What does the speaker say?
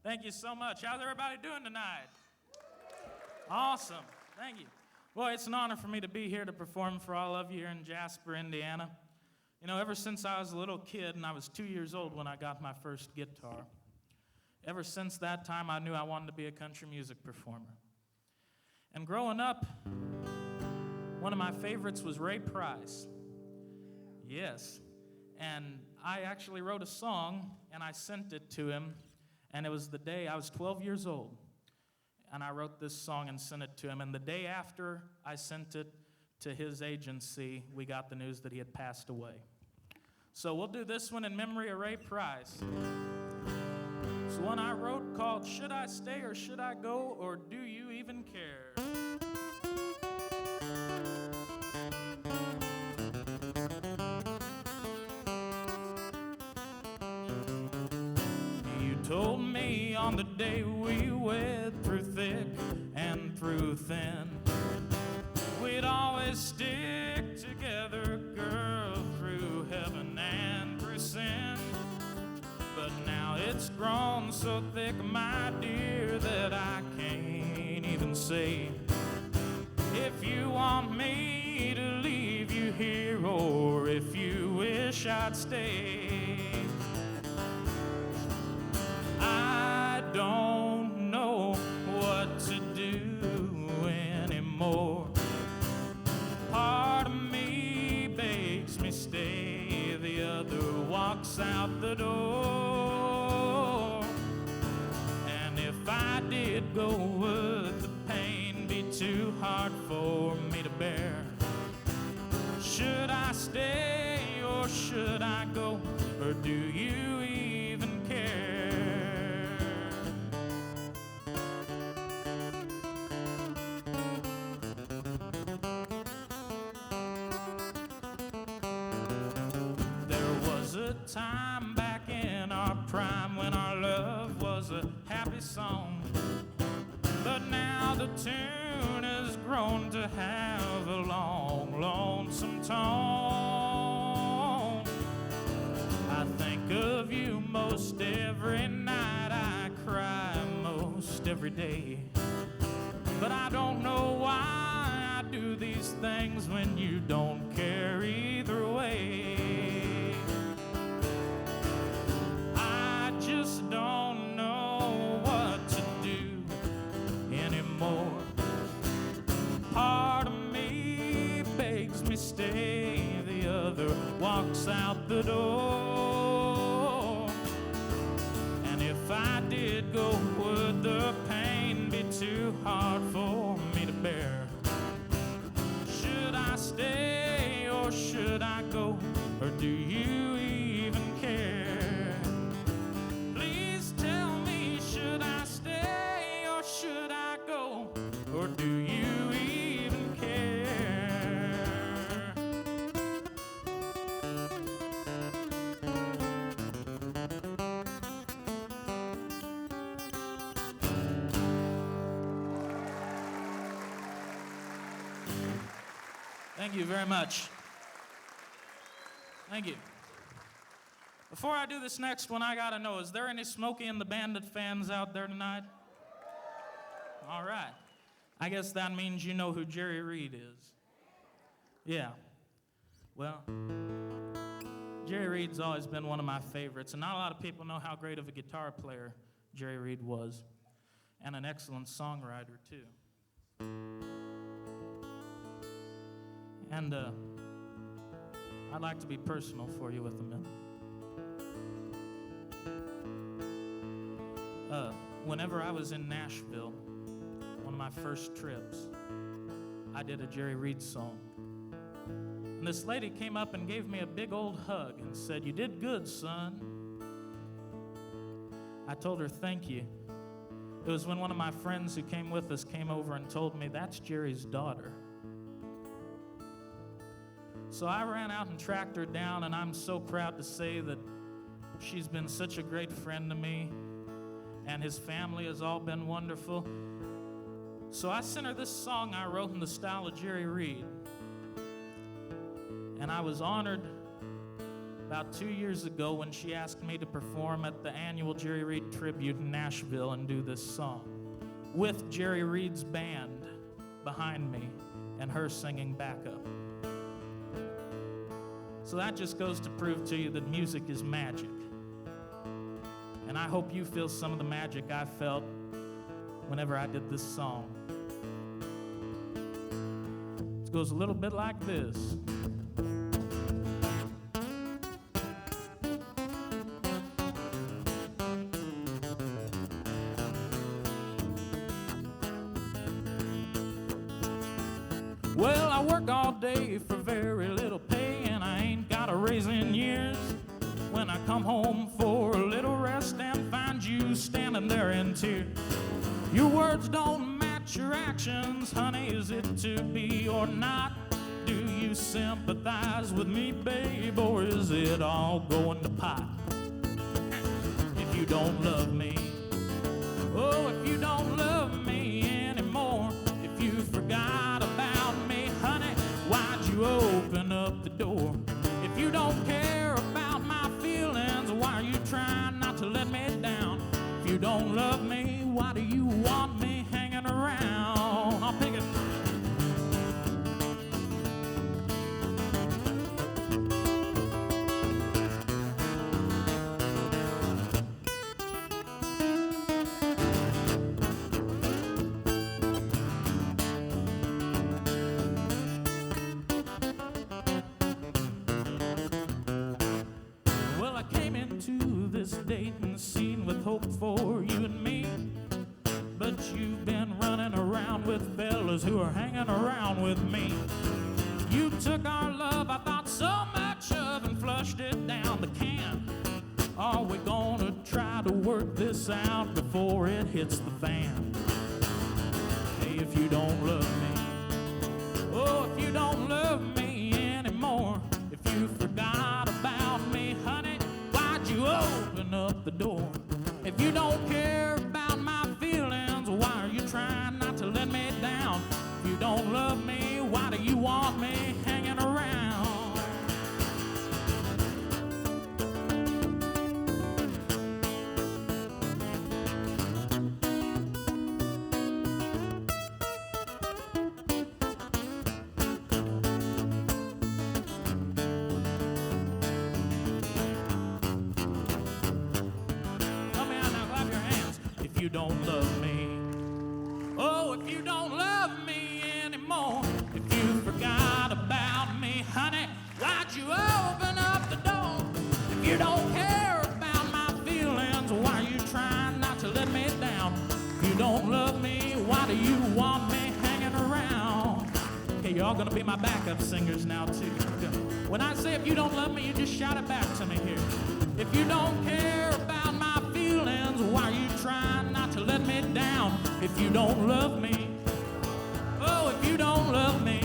Thank you so much. How's everybody doing tonight? Awesome. Thank you. Well, it's an honor for me to be here to perform for all of you here in Jasper, Indiana. You know, ever since I was a little kid, and I was 2 years old when I got my first guitar, ever since that time, I knew I wanted to be a country music performer. And growing up, one of my favorites was Ray Price. Yes. And I actually wrote a song, and I sent it to him, and it was the day I was 12 years old. And I wrote this song and sent it to him, and the day after I sent it to his agency, we got the news that he had passed away. So we'll do this one in memory of Ray Price. It's one I wrote called Should I Stay or Should I Go, or Do You Even Care? You told me on the day we wed, through thick and through thin, we'd always stick together, girl, through heaven and through sin. But now it's grown so thick, my dear, that I can't even say if you want me to leave you here or if you wish I'd stay. I don't know what to do anymore. Part of me begs me stay, the other walks out the door. And if I did go, would the pain be too hard for me to bear? Should I stay or should I go, or do you even care? Time back in our prime when our love was a happy song, but now the tune has grown to have a long, lonesome tone. I think of you most every night, I cry most every day, but I don't know why I do these things when you don't care either way. Just don't know what to do anymore. Part of me begs me stay, the other walks out the door. And if I did go, would the pain be too hard for me to bear? Should I stay or should I go, or do you even care? Should I go, or do you even care? Thank you very much. Thank you. Before I do this next one, I gotta know, is there any Smokey and the Bandit fans out there tonight? All right. I guess that means you know who Jerry Reed is. Yeah. Well, Jerry Reed's always been one of my favorites, and not a lot of people know how great of a guitar player Jerry Reed was, and an excellent songwriter, too. And I'd like to be personal for you with a minute. Whenever I was in Nashville, one of my first trips, I did a Jerry Reed song. And this lady came up and gave me a big old hug and said, "You did good, son." I told her, "Thank you." It was when one of my friends who came with us came over and told me, "That's Jerry's daughter." So I ran out and tracked her down, and I'm so proud to say that she's been such a great friend to me, and his family has all been wonderful. So I sent her this song I wrote in the style of Jerry Reed. And I was honored about 2 years ago when she asked me to perform at the annual Jerry Reed tribute in Nashville and do this song with Jerry Reed's band behind me and her singing backup. So that just goes to prove to you that music is magic. And I hope you feel some of the magic I felt whenever I did this song. It goes a little bit like this. Well, I work all day for very little pay, and I ain't got a raise in years. When I come home for a little rest and find you standing there in tears. Your words don't match your actions, honey, is it to be or not? Do you sympathize with me, babe, or is it all going to pot? If you don't love me, oh, if you don't love me anymore, if you forgot about me, honey, why'd you open up the door? If you don't care about my feelings, why are you trying not to let me down? If you don't love me, why do you want me hanging around? I'll pick it. Well, I came into this dating scene with hope for you and me, but you've been running around with fellas who are hanging around with me. You took our love I thought so much of and flushed it down the can. Are we gonna try to work this out before it hits the fan? Hey, if you don't love me, oh, if you don't love me anymore, if you forgot about me, honey, why'd you open up the door? If you don't care about my feelings, why are you trying not to let me down? If you don't love me, why do you want me hanging around? Help me out now, clap your hands. If you don't love me, oh, if you don't love me anymore, if you forgot about me, honey, why'd you open up the door? If you don't care about my feelings, why are you trying not to let me down? If you don't love me, why do you want me hanging around? Okay, y'all gonna be my backup singers now too. When I say if you don't love me, you just shout it back to me here. If you don't care about my feelings, why are you trying not to let me down? If you don't love me, oh, if you don't love me